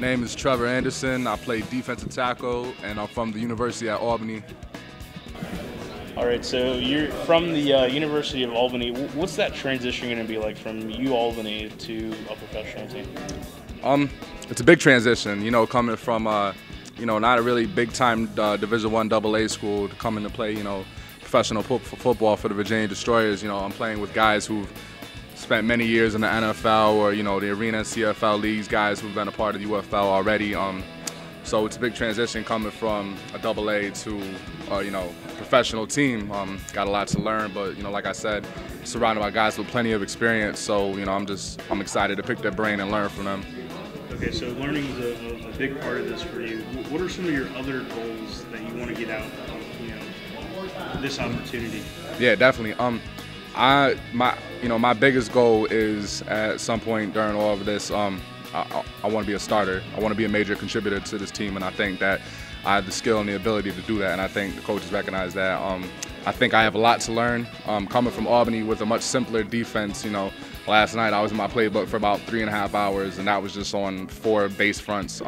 Name is Trevor Anderson. I play defensive tackle, and I'm from the University of Albany. All right, so you're from the University of Albany. What's that transition going to be like from Albany to a professional team? It's a big transition, you know, coming from not a really big-time Division I AA school to coming to play, professional football for the Virginia Destroyers. I'm playing with guys who've spent many years in the NFL or the Arena CFL leagues, guys who've been a part of the UFL already. So it's a big transition coming from a AA to professional team. Got a lot to learn, but like I said, surrounded by guys with plenty of experience. So I'm excited to pick their brain and learn from them. Okay, so learning is a big part of this for you. What are some of your other goals that you want to get out of this opportunity? Yeah, definitely. My biggest goal is at some point during all of this, I want to be a starter. I want to be a major contributor to this team, and I think that I have the skill and the ability to do that, and I think the coaches recognize that. I think I have a lot to learn. Coming from Albany with a much simpler defense, last night I was in my playbook for about 3.5 hours, and that was just on 4 base fronts.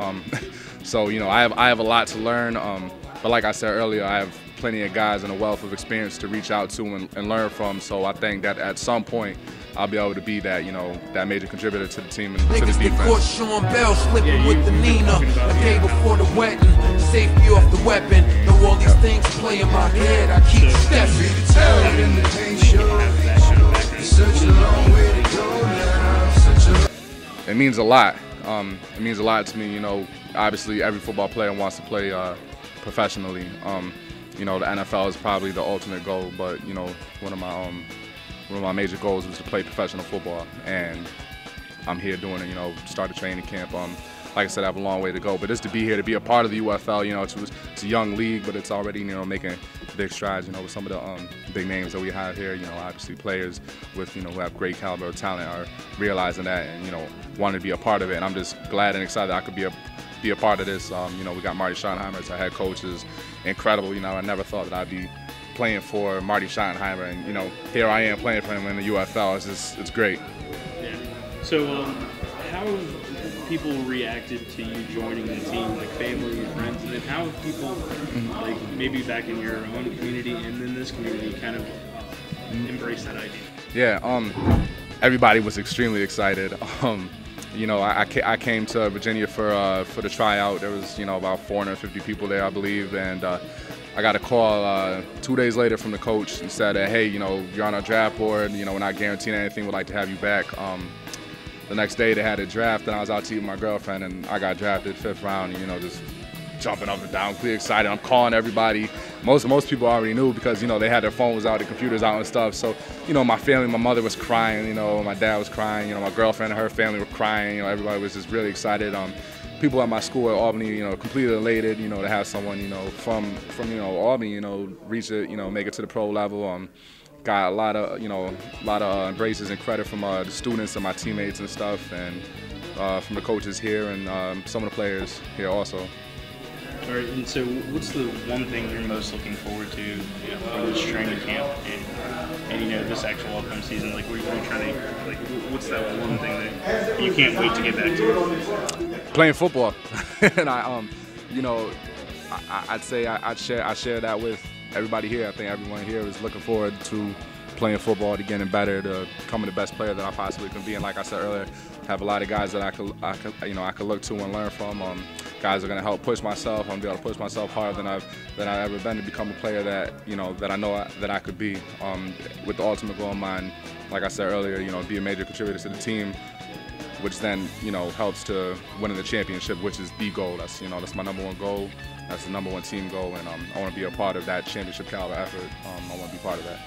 So I have a lot to learn, but like I said earlier, I have plenty of guys and a wealth of experience to reach out to and learn from. So I think that at some point I'll be able to be that that major contributor to the team and to the defense. Sean Bell slipping with the Nina a day before the wedding, safety off the weapon. Though all these things play in my head, I keep stepping. It means a lot. It means a lot to me. Obviously every football player wants to play professionally. The NFL is probably the ultimate goal, but one of my major goals was to play professional football, and I'm here doing it. Start a training camp. Like I said, I have a long way to go, but just to be here, to be a part of the UFL, it's a young league, but it's already making big strides. With some of the big names that we have here. Obviously players with who have great caliber of talent are realizing that and wanting to be a part of it. And I'm just glad and excited that I could be a part of this. We got Marty Schottenheimer as our head coach, is incredible. I never thought that I'd be playing for Marty Schottenheimer, and here I am playing for him in the UFL. It's great. Yeah. So how have people reacted to you joining the team, like family and friends, and then how have people, like maybe back in your own community and in this community, kind of embraced that idea? Yeah. Everybody was extremely excited. I came to Virginia for the tryout. There was about 450 people there, I believe, and I got a call 2 days later from the coach and said, hey, you're on our draft board. We're not guaranteeing anything. We'd like to have you back. The next day they had a draft, and I was out to eat with my girlfriend, and I got drafted 5th round. Just jumping up and down, clear excited. I'm calling everybody. Most people already knew because they had their phones out, their computers out and stuff. So my family, my mother was crying. My dad was crying. My girlfriend and her family were crying. Everybody was just really excited. People at my school at Albany, completely elated. To have someone from Albany, reach it, make it to the pro level. Got a lot of embraces and credit from the students and my teammates and stuff, and from the coaches here and some of the players here also. All right, and so what's the one thing you're most looking forward to for this training camp and this actual upcoming season? Like, what are you trying to, like, what's that one thing that you can't wait to get back to? Playing football. And I'd say I share that with everybody here. I think everyone here is looking forward to playing football, to getting better, to becoming the best player that I possibly can be. And like I said earlier, have a lot of guys that I could look to and learn from. Guys are going to help push myself. I'm going to be able to push myself harder than I've ever been to become a player that that I know that I could be. With the ultimate goal in mind, like I said earlier, be a major contributor to the team, which then helps to winning the championship, which is the goal. That's that's my #1 goal. That's the #1 team goal, and I want to be a part of that championship caliber effort. I want to be part of that.